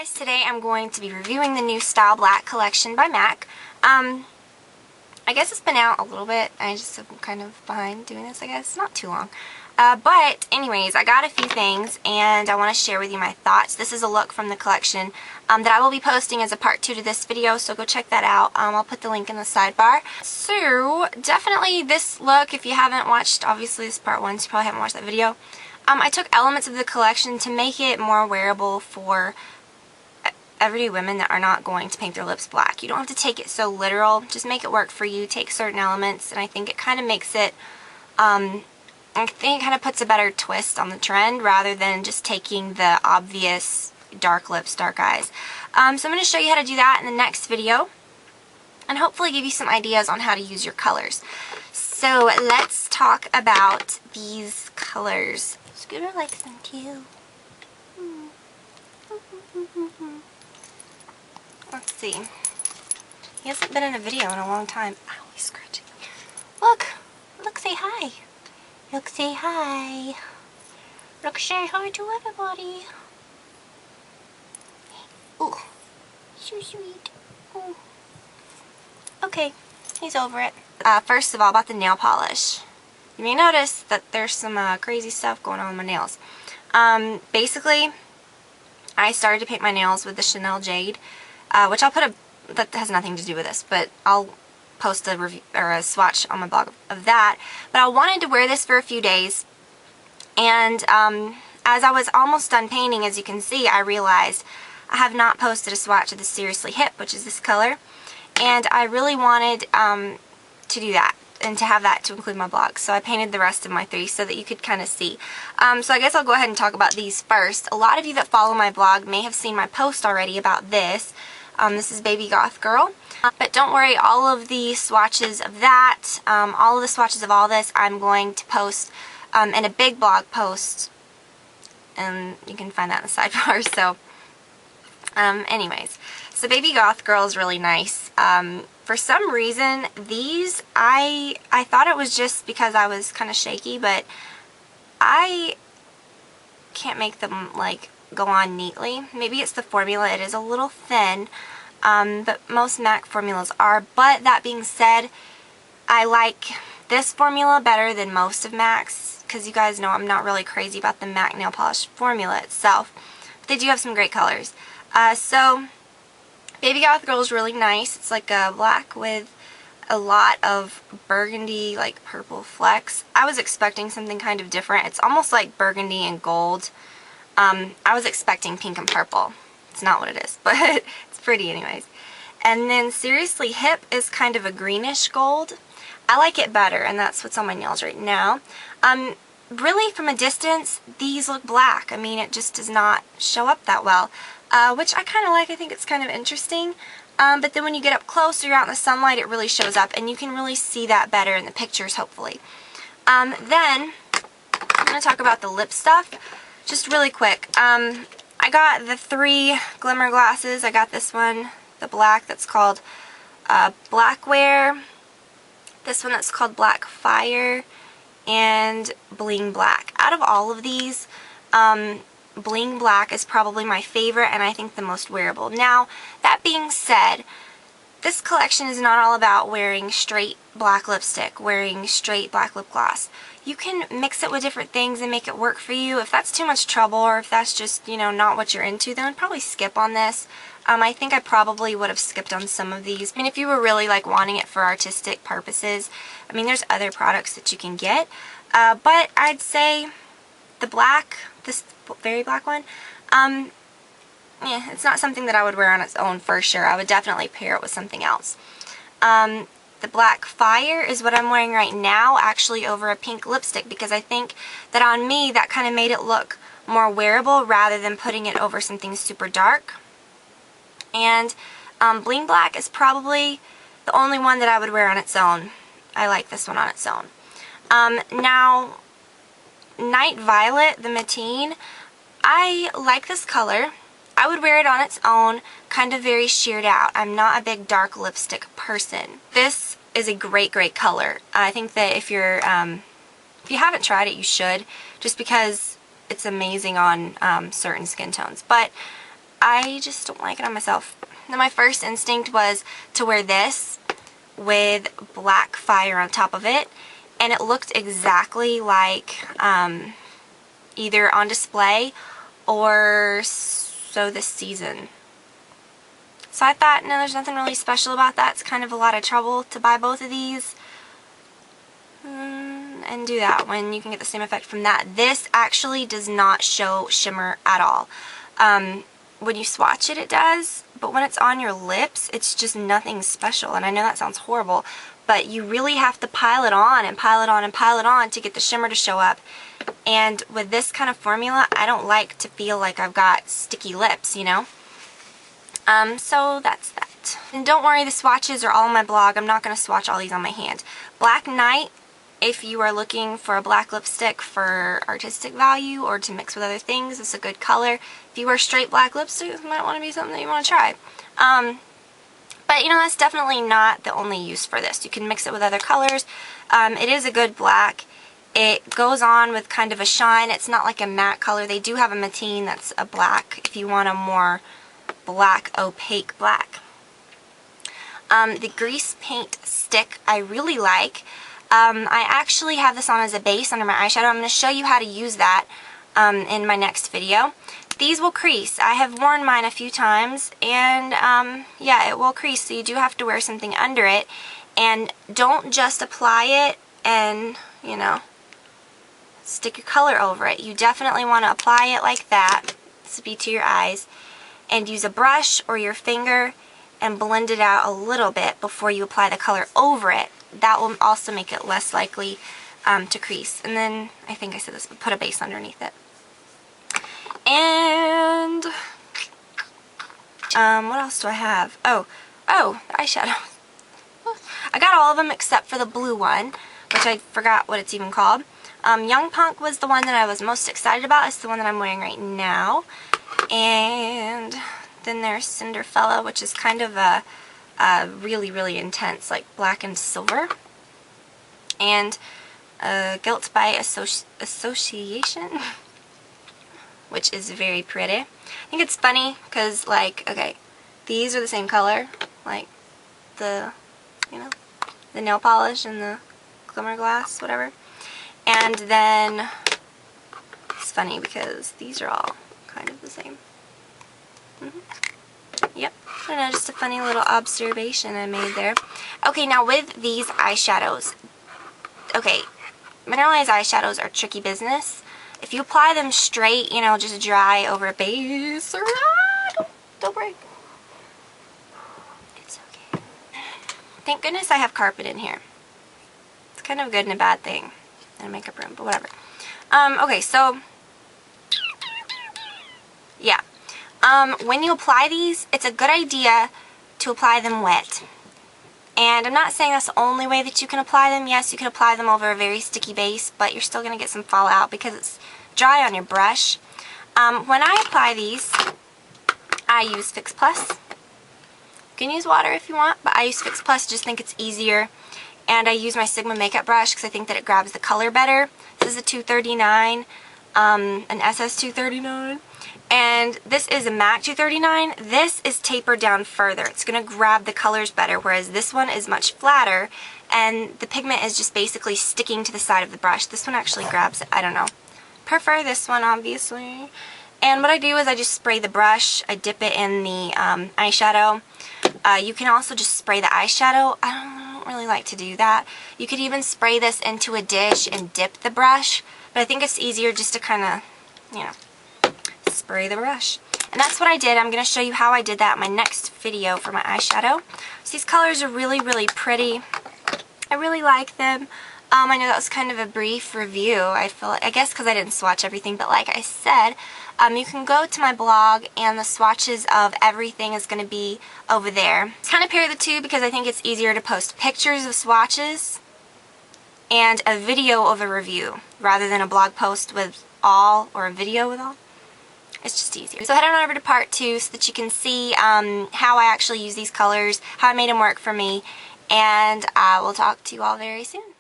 Guys, today I'm going to be reviewing the new Style Black collection by MAC. I guess it's been out a little bit. I just am kind of behind doing this, I guess. Not too long. But anyways, I got a few things and I want to share with you my thoughts. This is a look from the collection that I will be posting as a part 2 to this video, so go check that out. I'll put the link in the sidebar. So, definitely this look, if you haven't watched, obviously this is part 1, so you probably haven't watched that video. I took elements of the collection to make it more wearable for everyday women that are not going to paint their lips black. You don't have to take it so literal. Just make it work for you. Take certain elements, and I think it kind of makes it, I think it kind of puts a better twist on the trend rather than just taking the obvious dark lips, dark eyes. So I'm going to show you how to do that in the next video and hopefully give you some ideas on how to use your colors. So let's talk about these colors. Scooter likes them too. Let's see. He hasn't been in a video in a long time. Ow, he's scratching. Look! Look, say hi. Look, say hi. Look, say hi to everybody. Ooh. So sweet. Ooh. Okay, he's over it. First of all, about the nail polish. You may notice that there's some crazy stuff going on with my nails. Basically, I started to paint my nails with the Chanel Jade, which I'll put that has nothing to do with this, but I'll post a review or a swatch on my blog of that. But I wanted to wear this for a few days, and as I was almost done painting, as you can see, I realized I have not posted a swatch of the Seriously Hip, which is this color, and I really wanted to do that and to have that to include my blog. So I painted the rest of my 3 so that you could kind of see. So I guess I'll go ahead and talk about these first. A lot of you that follow my blog may have seen my post already about this. This is Baby Goth Girl. But don't worry, all of the swatches of that, all of the swatches of all this, I'm going to post in a big blog post. And you can find that in the sidebar. So, anyways. So Baby Goth Girl is really nice. For some reason, these, I thought it was just because I was kind of shaky, but I can't make them, like, go on neatly. Maybe it's the formula. It is a little thin, but most MAC formulas are. But that being said, I like this formula better than most of MAC's, because you guys know I'm not really crazy about the MAC nail polish formula itself. But they do have some great colors. So Baby Goth Girl is really nice. It's like a black with a lot of burgundy, like purple flecks. I was expecting something kind of different. It's almost like burgundy and gold. I was expecting pink and purple. It's not what it is, but it's pretty anyways. And then Seriously Hip is kind of a greenish gold. I like it better, and that's what's on my nails right now. Really, from a distance, these look black. I mean, it just does not show up that well. Which I kind of like. I think it's kind of interesting. But then when you get up close or you're out in the sunlight, it really shows up, and you can really see that better in the pictures, hopefully. Then, I'm going to talk about the lip stuff, just really quick. I got the 3 glimmer glasses. I got this one, the black, that's called Blackware, this one that's called Black Fire, and Bling Black. Out of all of these, Bling Black is probably my favorite and I think the most wearable. Now, that being said, this collection is not all about wearing straight black lipstick, wearing straight black lip gloss. You can mix it with different things and make it work for you. If that's too much trouble, or if that's just, you know, not what you're into, then I'd probably skip on this. I think I probably would have skipped on some of these. I mean, if you were really like wanting it for artistic purposes, I mean, there's other products that you can get. But I'd say the black, this very black one, yeah, it's not something that I would wear on its own for sure. I would definitely pair it with something else. The Black Fire is what I'm wearing right now, actually over a pink lipstick, because I think that on me that kind of made it look more wearable rather than putting it over something super dark. And Bling Black is probably the only one that I would wear on its own. I like this one on its own. Now, Night Violet, the Mateen, I like this color. I would wear it on its own, kind of very sheared out. I'm not a big dark lipstick person. This is a great, great color. I think that if you're, if you haven't tried it, you should, just because it's amazing on certain skin tones. But I just don't like it on myself. Then my first instinct was to wear this with black fire on top of it, and it looked exactly like either on display or So This Season. So I thought, no, there's nothing really special about that. It's kind of a lot of trouble to buy both of these and do that when you can get the same effect from that. This actually does not show shimmer at all. When you swatch it, it does, but when it's on your lips, it's just nothing special. And I know that sounds horrible, but you really have to pile it on and pile it on and pile it on to get the shimmer to show up. And with this kind of formula, I don't like to feel like I've got sticky lips, you know? So that's that. And don't worry, the swatches are all on my blog. I'm not going to swatch all these on my hand. Black Night, if you are looking for a black lipstick for artistic value or to mix with other things, it's a good color. If you wear straight black lipstick, this might want to be something that you want to try. But you know, that's definitely not the only use for this. You can mix it with other colors. It is a good black. It goes on with kind of a shine. It's not like a matte color. They do have a Mateen that's a black if you want a more black, opaque black. The grease paint stick I really like. I actually have this on as a base under my eyeshadow. I'm going to show you how to use that in my next video. These will crease. I have worn mine a few times, and yeah, it will crease, so you do have to wear something under it. And don't just apply it and, you know, stick your color over it. You definitely want to apply it like that, this would be to your eyes, and use a brush or your finger and blend it out a little bit before you apply the color over it. That will also make it less likely to crease. And then, I think I said this, but put a base underneath it. And what else do I have? Oh, the eyeshadow. I got all of them except for the blue one, which I forgot what it's even called. Young Punk was the one that I was most excited about. It's the one that I'm wearing right now. And then there's Cinderfella, which is kind of a really, really intense, like black and silver. And Guilt by Association, which is very pretty. I think it's funny because, like, okay, these are the same color, like the, you know, the nail polish and the glimmer glass, whatever. And then it's funny because these are all kind of the same. Yep. I don't know, just a funny little observation I made there. Okay, now with these eyeshadows, okay, mineralized eyeshadows are tricky business. If you apply them straight, you know, just dry over a base, don't break. It's okay. Thank goodness I have carpet in here. It's kind of a good and a bad thing in a makeup room, but whatever. Okay, so yeah. When you apply these, it's a good idea to apply them wet. And I'm not saying that's the only way that you can apply them. Yes, you can apply them over a very sticky base, but you're still going to get some fallout because it's dry on your brush. When I apply these, I use Fix Plus. You can use water if you want, but I use Fix Plus, just think it's easier. And I use my Sigma makeup brush because I think that it grabs the color better. This is a 239, an SS 239. And this is a MAC 239. This is tapered down further. It's going to grab the colors better, whereas this one is much flatter, and the pigment is just basically sticking to the side of the brush. This one actually grabs it. I don't know. Prefer this one, obviously. And what I do is I just spray the brush. I dip it in the eyeshadow. You can also just spray the eyeshadow. I don't really like to do that. You could even spray this into a dish and dip the brush, but I think it's easier just to kind of, you know, spray the brush. And that's what I did. I'm going to show you how I did that in my next video for my eyeshadow. So these colors are really, really pretty. I really like them. I know that was kind of a brief review. I guess because I didn't swatch everything, but like I said, you can go to my blog and the swatches of everything is going to be over there. It's kind of pair the two because I think it's easier to post pictures of swatches and a video of a review rather than a blog post with all or a video with all. It's just easier. So head on over to part 2 so that you can see how I actually use these colors, how I made them work for me, and I will talk to you all very soon.